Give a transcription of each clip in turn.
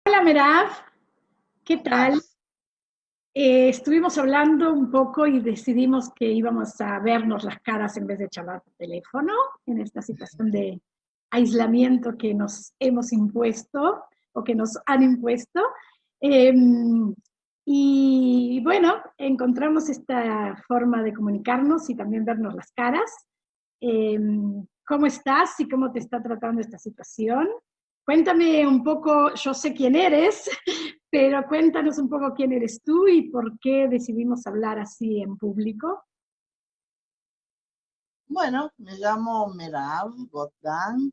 Hola Merav, ¿qué tal? Paz. Estuvimos hablando un poco y decidimos que íbamos a vernos las caras en vez de charlar por teléfono en esta situación de aislamiento que nos hemos impuesto o que nos han impuesto. Eh, y bueno, encontramos esta forma de comunicarnos y también vernos las caras. Eh, ¿Cómo estás y cómo te está tratando esta situación? Cuéntame un poco, yo sé quién eres, pero cuéntanos un poco quién eres tú y por qué decidimos hablar así en público. Bueno, me llamo Merav Gotdan,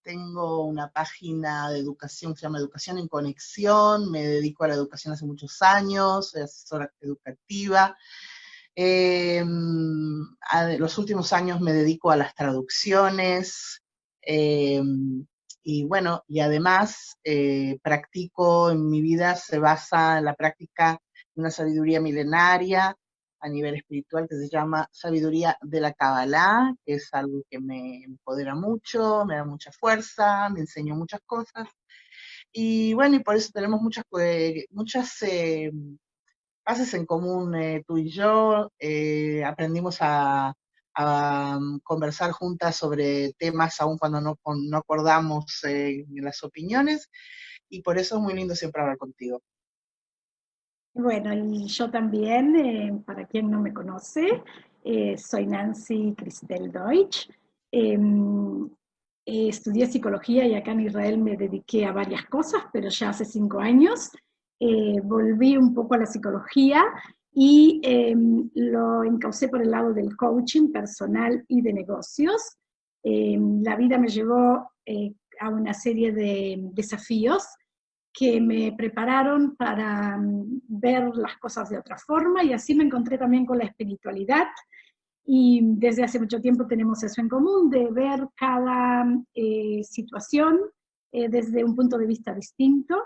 tengo una página de educación que se llama Educación en Conexión, me dedico a la educación hace muchos años, soy asesora educativa. Eh, los últimos años me dedico a las traducciones, eh, y bueno, y además practico, en mi vida se basa en la práctica de una sabiduría milenaria a nivel espiritual que se llama sabiduría de la Kabbalah, que es algo que me empodera mucho, me da mucha fuerza, me enseñó muchas cosas. Y bueno, y por eso tenemos muchas bases en común, tú y yo. Aprendimos a conversar juntas sobre temas aun cuando no acordamos las opiniones, y por eso es muy lindo siempre hablar contigo. Bueno, y yo también, para quien no me conoce, soy Nancy Christel Deutsch. Eh, Estudié psicología y acá en Israel me dediqué a varias cosas, pero ya hace 5 años volví un poco a la psicología y lo encaucé por el lado del coaching personal y de negocios. La vida me llevó a una serie de desafíos que me prepararon para ver las cosas de otra forma y así me encontré también con la espiritualidad y desde hace mucho tiempo tenemos eso en común, de ver cada situación desde un punto de vista distinto,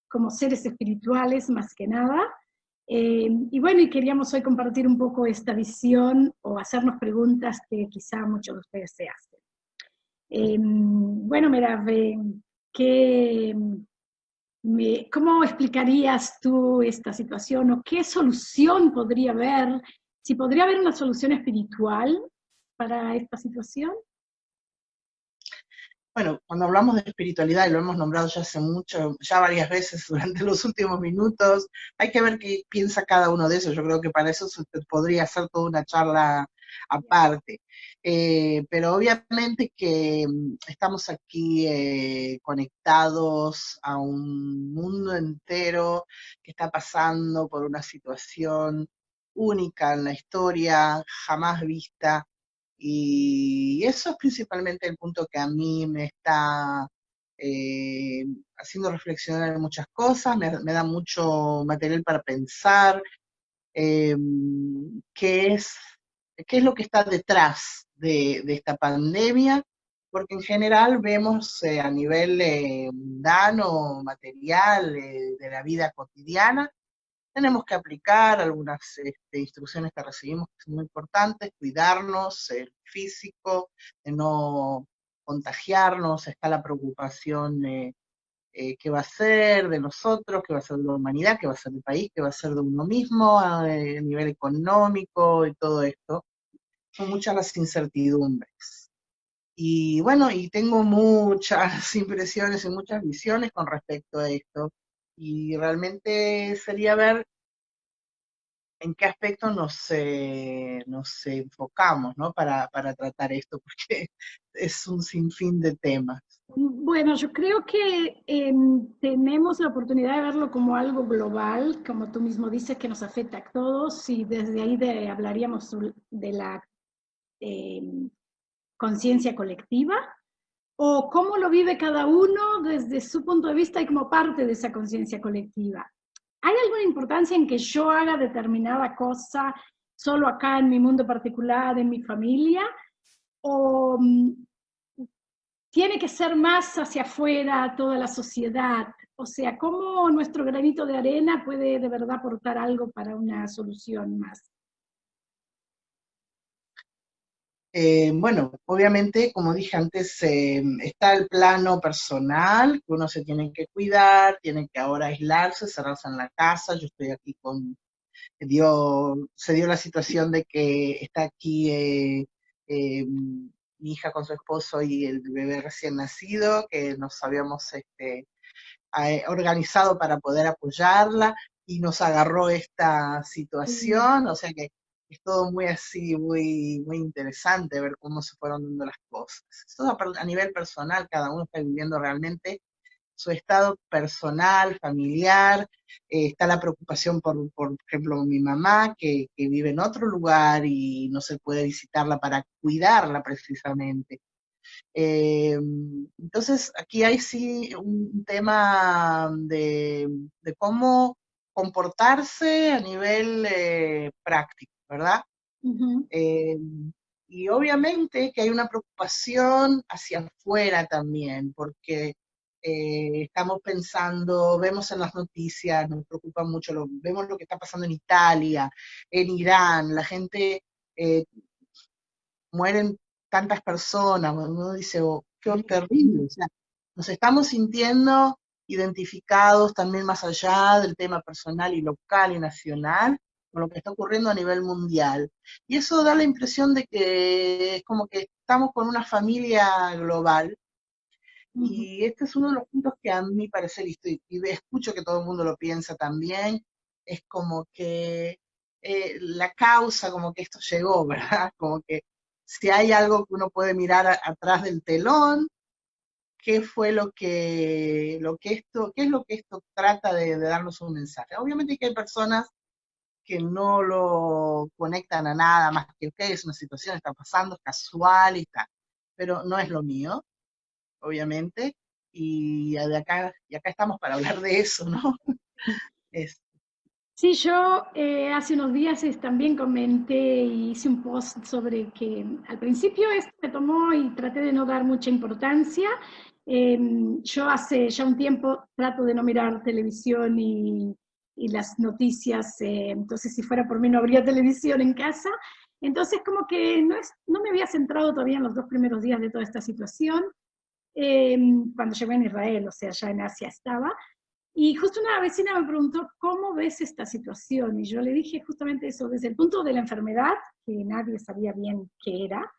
como seres espirituales más que nada. Y bueno, y queríamos hoy compartir un poco esta visión o hacernos preguntas que quizá muchos de ustedes se hacen. Bueno, mira, ¿qué, ¿cómo explicarías tú esta situación o qué solución podría haber? Si podría haber una solución espiritual para esta situación. Bueno, cuando hablamos de espiritualidad, y lo hemos nombrado ya hace mucho, ya varias veces durante los últimos minutos, hay que ver qué piensa cada uno de esos. Yo creo que para eso se podría hacer toda una charla aparte. Pero obviamente que estamos aquí conectados a un mundo entero que está pasando por una situación única en la historia, jamás vista, y eso es principalmente el punto que a mí me está eh, haciendo reflexionar en muchas cosas, me da mucho material para pensar, eh, qué es, qué es lo que está detrás de esta pandemia, porque en general vemos a nivel mundano, material, de la vida cotidiana. Tenemos que aplicar algunas instrucciones que recibimos que son muy importantes, cuidarnos, el físico, de no contagiarnos. Está la preocupación, qué va a ser de nosotros, qué va a ser de la humanidad, qué va a ser del país, qué va a ser de uno mismo a nivel económico y todo esto. Son muchas las incertidumbres. Y bueno, y tengo muchas impresiones y muchas visiones con respecto a esto. Y realmente sería ver en qué aspecto nos enfocamos, ¿no? Para tratar esto, porque es un sinfín de temas. Bueno, yo creo que tenemos la oportunidad de verlo como algo global, como tú mismo dices, que nos afecta a todos y desde ahí hablaríamos de la eh, conciencia colectiva o cómo lo vive cada uno desde su punto de vista y como parte de esa conciencia colectiva. ¿Hay alguna importancia en que yo haga determinada cosa solo acá en mi mundo particular, en mi familia? ¿O tiene que ser más hacia afuera toda la sociedad? O sea, ¿cómo nuestro granito de arena puede de verdad aportar algo para una solución más? Bueno, obviamente, como dije antes, está el plano personal, que uno se tiene que cuidar, tiene que ahora aislarse, cerrarse en la casa. Yo estoy aquí se dio la situación de que está aquí mi hija con su esposo y el bebé recién nacido, que nos habíamos organizado para poder apoyarla y nos agarró esta Sí. situación, o sea que es todo muy así, muy interesante ver cómo se fueron dando las cosas. Esto a nivel personal, cada uno está viviendo realmente su estado personal, familiar, está la preocupación por ejemplo, mi mamá, que vive en otro lugar y no se puede visitarla para cuidarla precisamente. Entonces, aquí hay sí un tema de cómo comportarse a nivel práctico, ¿verdad? Ujú, Eh, y obviamente que hay una preocupación hacia afuera también, porque estamos pensando, vemos en las noticias, nos preocupa mucho, vemos lo que está pasando en Italia, en Irán, la gente eh, mueren tantas personas, uno dice, oh, qué terrible, o sea, nos estamos sintiendo identificados también más allá del tema personal y local y nacional, con lo que está ocurriendo a nivel mundial. Y eso da la impresión de que es como que estamos con una familia global, ujú. y este es uno de los puntos que a mí parecer, y escucho que todo el mundo lo piensa también, es como que la causa, como que esto llegó, ¿verdad? Como que si hay algo que uno puede mirar atrás del telón, qué fue qué es lo que esto trata de darnos un mensaje. Obviamente que hay personas que no lo conectan a nada más que, ok, es una situación, está pasando, es casual y está, pero no es lo mío, obviamente, y acá estamos para hablar de eso, ¿no? Es, Sí, yo hace unos días también comenté y hice un post sobre que al principio esto me tomó y traté de no dar mucha importancia. Yo hace ya un tiempo trato de no mirar televisión y las noticias, entonces si fuera por mí no habría televisión en casa. Entonces como que no me había centrado todavía en los 2 primeros días de toda esta situación, eh, cuando llegué en Israel, o sea, ya en Asia estaba. Y justo una vecina me preguntó, ¿cómo ves esta situación? Y yo le dije justamente eso, desde el punto de la enfermedad, que nadie sabía bien qué era,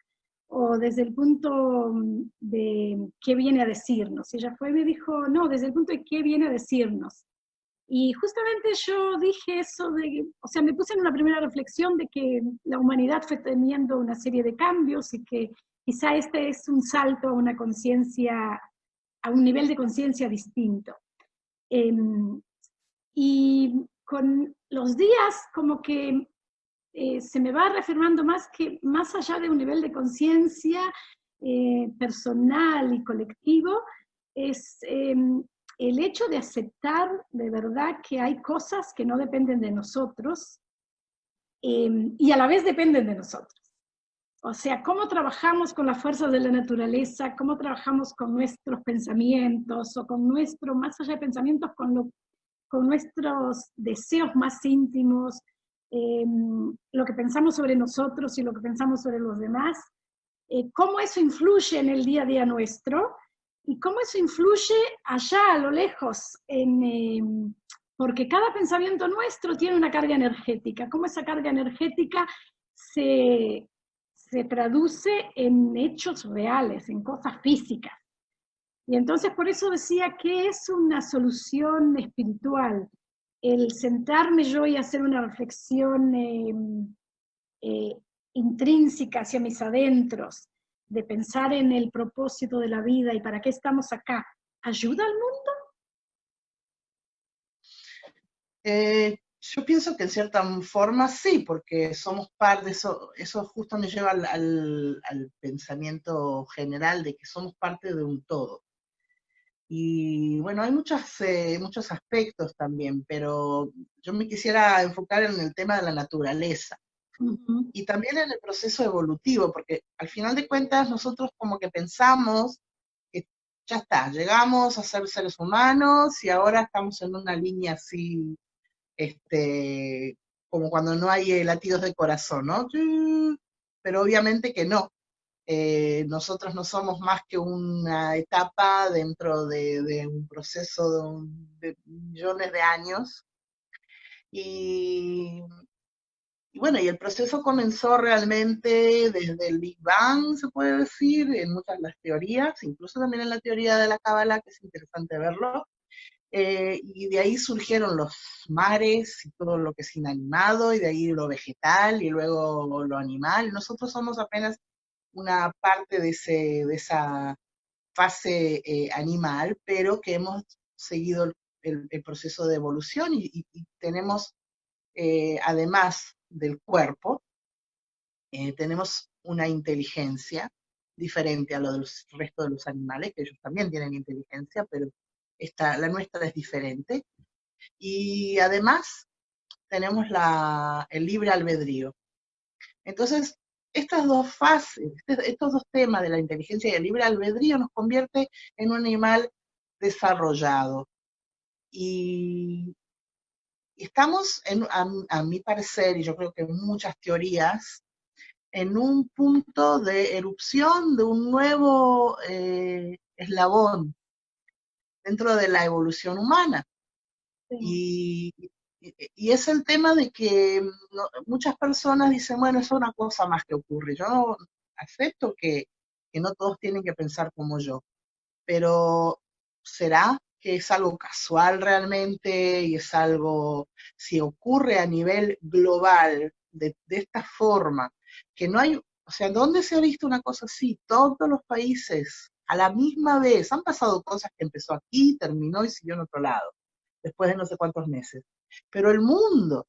o desde el punto de qué viene a decirnos. Y ella fue y me dijo, no, desde el punto de qué viene a decirnos. Y justamente yo dije eso de, o sea, me puse en una primera reflexión de que la humanidad fue teniendo una serie de cambios y que quizá este es un salto a una conciencia, a un nivel de conciencia distinto. Eh, y con los días como que se me va reafirmando más que más allá de un nivel de conciencia personal y colectivo, es el hecho de aceptar de verdad que hay cosas que no dependen de nosotros y a la vez dependen de nosotros. O sea, cómo trabajamos con las fuerzas de la naturaleza, cómo trabajamos con nuestros pensamientos o con nuestro, más allá de pensamientos, con nuestros deseos más íntimos, lo que pensamos sobre nosotros y lo que pensamos sobre los demás, cómo eso influye en el día a día nuestro y cómo eso influye allá a lo lejos, porque cada pensamiento nuestro tiene una carga energética, cómo esa carga energética se, se traduce en hechos reales, en cosas físicas. Y entonces por eso decía que es una solución espiritual, el sentarme yo y hacer una reflexión eh, intrínseca hacia mis adentros, de pensar en el propósito de la vida y para qué estamos acá, ¿ayuda al mundo? yo pienso que en cierta forma sí, porque somos parte, eso justo me lleva al pensamiento general de que somos parte de un todo. Y bueno, hay muchos aspectos también, pero yo me quisiera enfocar en el tema de la naturaleza Uh -huh. y también en el proceso evolutivo, porque al final de cuentas nosotros como que pensamos que ya está, llegamos a ser seres humanos y ahora estamos en una línea así, como cuando no hay latidos de corazón, ¿no? Pero obviamente que no. Nosotros no somos más que una etapa dentro de un proceso de millones de años. Y, y bueno, y el proceso comenzó realmente desde el Big Bang, se puede decir, en muchas de las teorías, incluso también en la teoría de la Cábala, que es interesante verlo. Y de ahí surgieron los mares y todo lo que es inanimado, y de ahí lo vegetal y luego lo animal. Nosotros somos apenas una parte de esa fase animal, pero que hemos seguido el proceso de evolución y tenemos, además del cuerpo, tenemos una inteligencia diferente a lo del resto de los animales, que ellos también tienen inteligencia, pero la nuestra es diferente. Y además tenemos el libre albedrío. Entonces, estas dos fases, estos dos temas de la inteligencia y el libre albedrío nos convierte en un animal desarrollado. Y estamos, a mi parecer, y yo creo que en muchas teorías, en un punto de erupción de un nuevo eslabón dentro de la evolución humana. Sí. Y, y es el tema de que muchas personas dicen, bueno, eso es una cosa más que ocurre. Yo no acepto que no todos tienen que pensar como yo, pero ¿será que es algo casual realmente y es algo, si ocurre a nivel global de esta forma, que no hay, o sea, ¿dónde se ha visto una cosa así? Todos los países a la misma vez, han pasado cosas que empezó aquí, terminó y siguió en otro lado, después de no sé cuántos meses. Pero el mundo,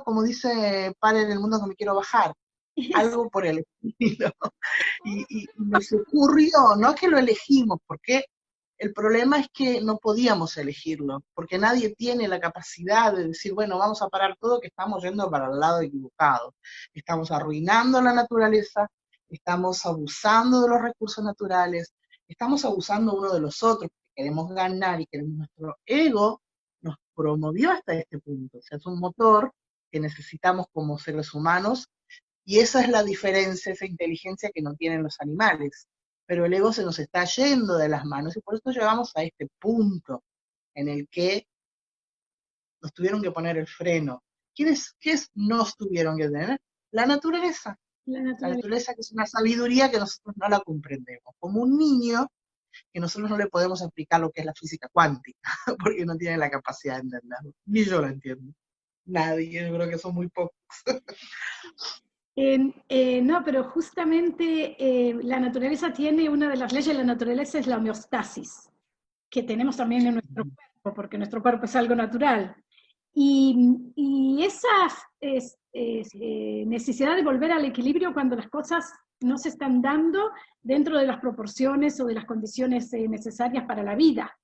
como dice Paren, el mundo que me quiero bajar, algo por el estilo. Y nos ocurrió, no es que lo elegimos, porque el problema es que no podíamos elegirlo, porque nadie tiene la capacidad de decir, bueno, vamos a parar todo, que estamos yendo para el lado equivocado. Estamos arruinando la naturaleza, estamos abusando de los recursos naturales, estamos abusando uno de los otros, porque queremos ganar y queremos nuestro ego, nos promovió hasta este punto. O sea, es un motor que necesitamos como seres humanos, y esa es la diferencia, esa inteligencia que no tienen los animales. Pero el ego se nos está yendo de las manos y por eso llegamos a este punto en el que nos tuvieron que poner el freno. ¿Qué nos tuvieron que tener? La naturaleza. La La naturaleza. naturaleza, que es una sabiduría que nosotros no la comprendemos. Como un niño que nosotros no le podemos explicar lo que es la física cuántica, porque no tiene la capacidad de entenderlo. Ni yo la entiendo. Nadie, yo creo que son muy pocos. No, pero justamente la naturaleza tiene, una de las leyes de la naturaleza es la homeostasis, que tenemos también en nuestro cuerpo, porque nuestro cuerpo es algo natural. Y esa necesidad de volver al equilibrio cuando las cosas no se están dando dentro de las proporciones o de las condiciones necesarias para la vida.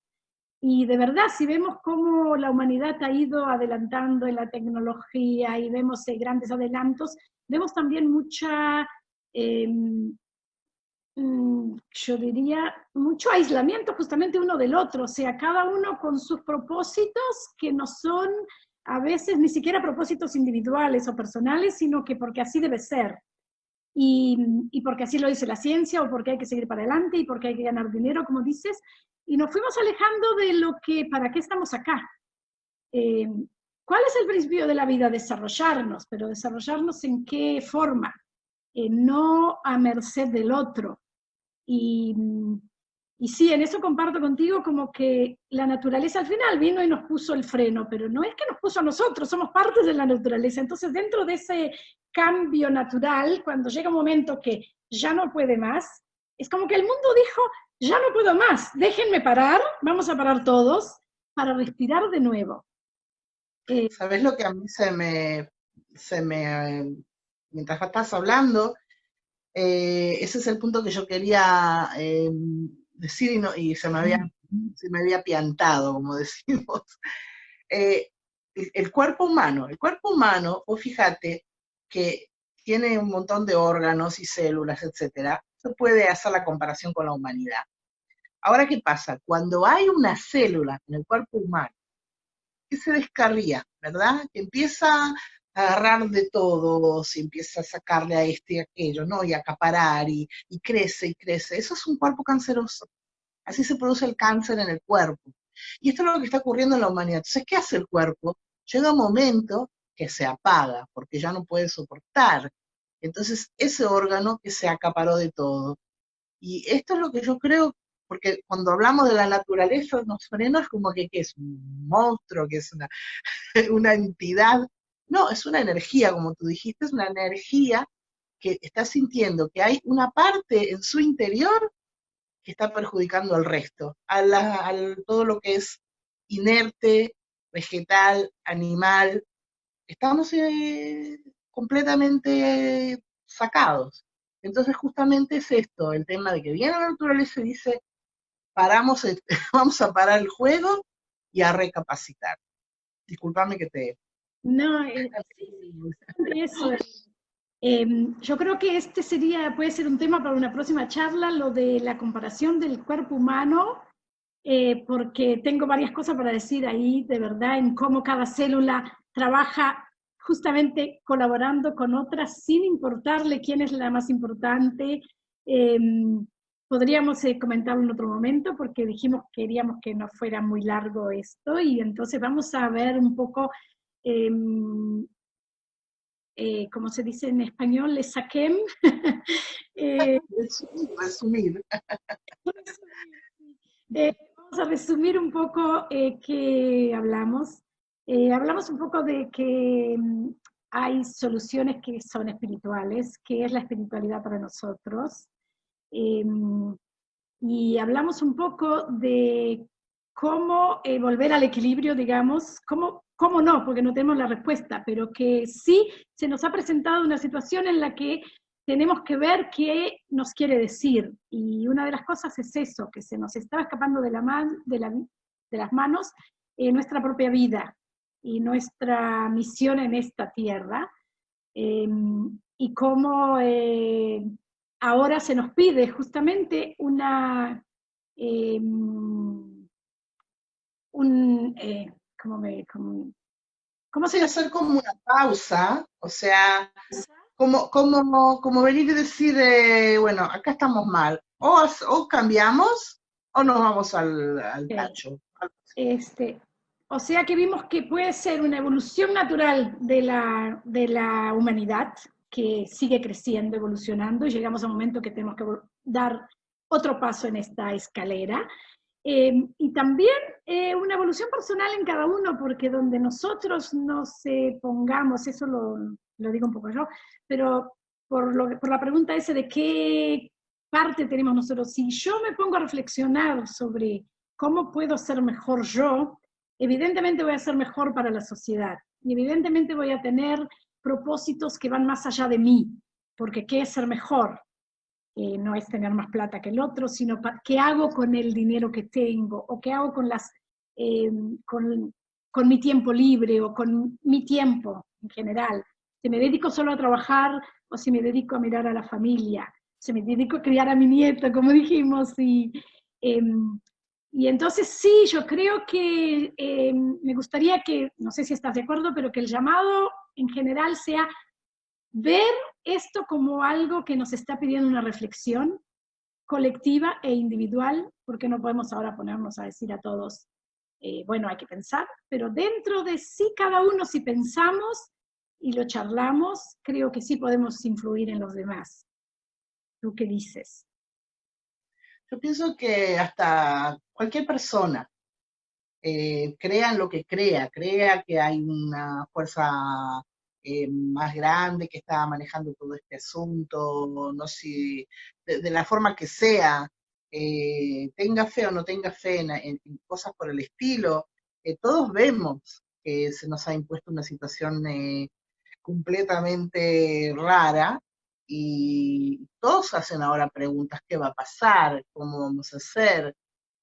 Y de verdad, si vemos cómo la humanidad ha ido adelantando en la tecnología y vemos grandes adelantos, vemos también mucha, eh, yo diría, mucho aislamiento justamente uno del otro, o sea, cada uno con sus propósitos que no son a veces ni siquiera propósitos individuales o personales, sino que porque así debe ser. Y porque así lo dice la ciencia, o porque hay que seguir para adelante, y porque hay que ganar dinero, como dices, y nos fuimos alejando de lo que, ¿para qué estamos acá? Eh, ¿Cuál es el principio de la vida? Desarrollarnos, pero desarrollarnos en qué forma, no a merced del otro. Y, y sí, en eso comparto contigo como que la naturaleza al final vino y nos puso el freno, pero no es que nos puso a nosotros, somos partes de la naturaleza. Entonces, dentro de ese cambio natural, cuando llega un momento que ya no puede más, es como que el mundo dijo, ya no puedo más, déjenme parar, vamos a parar todos para respirar de nuevo. ¿Sabes lo que a mí mientras estás hablando, ese es el punto que yo quería decir y se me había piantado, como decimos. Eh, el cuerpo humano, vos fíjate que tiene un montón de órganos y células, etcétera. Se puede hacer la comparación con la humanidad. Ahora, ¿qué pasa? Cuando hay una célula en el cuerpo humano que se descarría, ¿verdad? Que empieza agarrar de todos y empieza a sacarle a este y aquello, ¿no? Y acaparar y crece y crece. Eso es un cuerpo canceroso. Así se produce el cáncer en el cuerpo. Y esto es lo que está ocurriendo en la humanidad. Entonces, ¿qué hace el cuerpo? Llega un momento que se apaga porque ya no puede soportar. Entonces, ese órgano que se acaparó de todo. Y esto es lo que yo creo, porque cuando hablamos de la naturaleza nos frena como que es un monstruo, que es una, una entidad. No, es una energía, como tú dijiste, es una energía que está sintiendo que hay una parte en su interior que está perjudicando al resto, todo lo que es inerte, vegetal, animal. Estamos completamente sacados. Entonces justamente es esto, el tema de que viene la naturaleza y dice, paramos, vamos a parar el juego y a recapacitar. Disculpame que te... No, sí, sí, justamente eso. Yo creo que este puede ser un tema para una próxima charla, lo de la comparación del cuerpo humano, porque tengo varias cosas para decir ahí, de verdad, en cómo cada célula trabaja justamente colaborando con otras sin importarle quién es la más importante. Eh, Podríamos comentarlo en otro momento porque dijimos que queríamos que no fuera muy largo esto y entonces vamos a ver un poco eh, como se dice en español, le saquem. eh, Resumir. Vamos a resumir un poco qué hablamos. Hablamos un poco de que hay soluciones que son espirituales, qué es la espiritualidad para nosotros. Eh, y hablamos un poco de cómo volver al equilibrio, digamos, cómo no, porque no tenemos la respuesta, pero que sí se nos ha presentado una situación en la que tenemos que ver qué nos quiere decir. Y una de las cosas es eso, que se nos está escapando de las manos nuestra propia vida y nuestra misión en esta tierra. Eh, y cómo ahora se nos pide justamente eh, un, ¿cómo se Sí, llama? hacer como una pausa, o sea, como venir y decir, bueno, acá estamos mal, o cambiamos o nos vamos al tacho. Este, o sea que vimos que puede ser una evolución natural de la humanidad, que sigue creciendo, evolucionando, y llegamos a un momento que tenemos que dar otro paso en esta escalera. Y también una evolución personal en cada uno, porque donde nosotros nos pongamos, eso lo digo un poco yo, pero por la pregunta esa de qué parte tenemos nosotros, si yo me pongo a reflexionar sobre cómo puedo ser mejor yo, evidentemente voy a ser mejor para la sociedad y evidentemente voy a tener propósitos que van más allá de mí, porque ¿qué es ser mejor? No es tener más plata que el otro, sino qué hago con el dinero que tengo o qué hago eh, con, con mi tiempo libre o con mi tiempo en general. Si me dedico solo a trabajar o si me dedico a mirar a la familia, si me dedico a criar a mi nieto, como dijimos. Eh, y entonces sí, yo creo que me gustaría que, no sé si estás de acuerdo, pero que el llamado en general sea ver esto como algo que nos está pidiendo una reflexión colectiva e individual, porque no podemos ahora ponernos a decir a todos, bueno, hay que pensar, pero dentro de sí cada uno, si pensamos y lo charlamos, creo que sí podemos influir en los demás. ¿Tú qué dices? Yo pienso que hasta cualquier persona, crea en lo que crea que hay una fuerza más grande que está manejando todo este asunto, no sé, de la forma que sea, tenga fe o no tenga fe en cosas por el estilo, todos vemos que se nos ha impuesto una situación completamente rara y todos hacen ahora preguntas, ¿qué va a pasar? ¿Cómo vamos a hacer?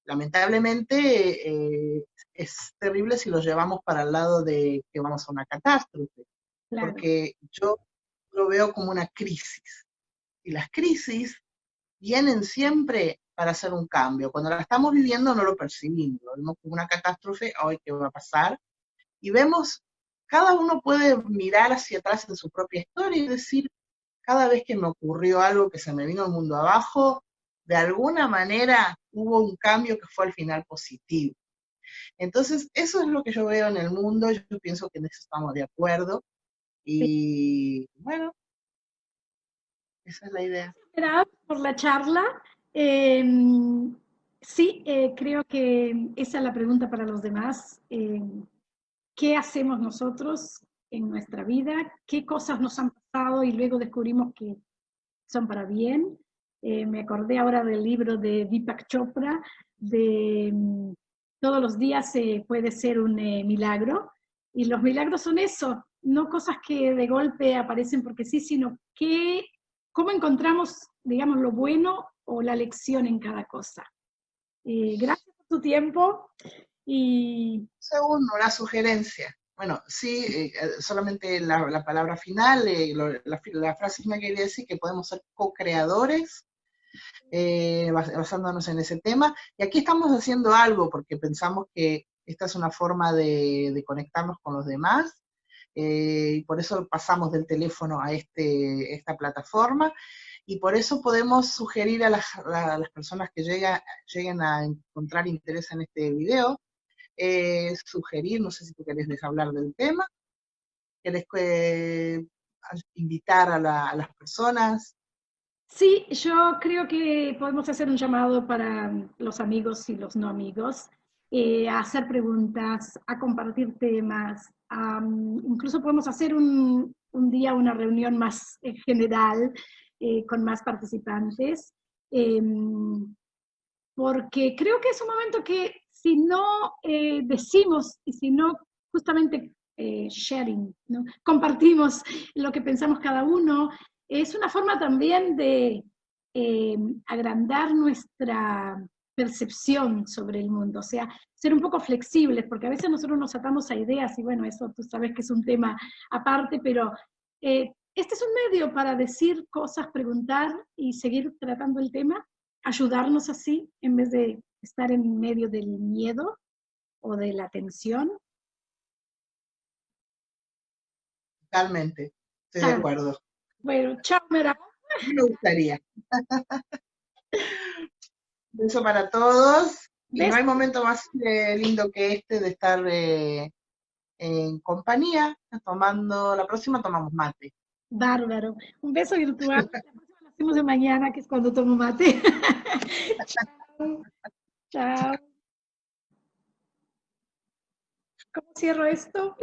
Lamentablemente es terrible si lo llevamos para el lado de que vamos a una catástrofe, Claro, porque yo lo veo como una crisis. Y las crisis vienen siempre para hacer un cambio. Cuando la estamos viviendo no lo percibimos, lo vemos como una catástrofe, hoy qué va a pasar, y vemos cada uno puede mirar hacia atrás en su propia historia y decir, cada vez que me ocurrió algo que se me vino el mundo abajo, de alguna manera hubo un cambio que fue al final positivo. Entonces, eso es lo que yo veo en el mundo, yo pienso que en eso estamos de acuerdo, y bueno, esa es la idea. Gracias por la charla. Eh, sí, creo que esa es la pregunta para los demás. ¿Qué hacemos nosotros en nuestra vida? ¿Qué cosas nos han pasado y luego descubrimos que son para bien? Me acordé ahora del libro de Deepak Chopra, de todos los días puede ser un milagro. Y los milagros son eso, no cosas que de golpe aparecen porque sí, sino que cómo encontramos, digamos, lo bueno o la lección en cada cosa. Gracias por tu tiempo y... Segundo, una sugerencia. Bueno, sí, solamente la palabra final, la frase final quería decir que podemos ser co-creadores basándonos en ese tema. Y aquí estamos haciendo algo porque pensamos que esta es una forma de conectarnos con los demás. Y por eso pasamos del teléfono a esta plataforma. Y por eso podemos sugerir a las personas que lleguen a encontrar interés en este video, sugerir, no sé si tú querés hablar del tema, querés invitar a las personas. Sí, yo creo que podemos hacer un llamado para los amigos y los no amigos, a hacer preguntas, a compartir temas, incluso podemos hacer un día una reunión más general con más participantes, eh, porque creo que es un momento que si no decimos y si no justamente sharing, ¿no? Compartimos lo que pensamos cada uno, es una forma también de agrandar nuestra percepción sobre el mundo, o sea, ser un poco flexibles, porque a veces nosotros nos atamos a ideas y bueno, eso tú sabes que es un tema aparte, pero este es un medio para decir cosas, preguntar y seguir tratando el tema, ayudarnos así en vez de estar en medio del miedo o de la tensión. Totalmente, estoy de Chao. acuerdo. Bueno, chao, Mera. Me gustaría. Un beso para todos. Y no hay Beso. momento más lindo que este de estar en compañía, tomando, la próxima tomamos mate. Bárbaro. Un beso virtual. La próxima lo hacemos de mañana, que es cuando tomo mate. Chao. Chao. ¿Cómo cierro esto?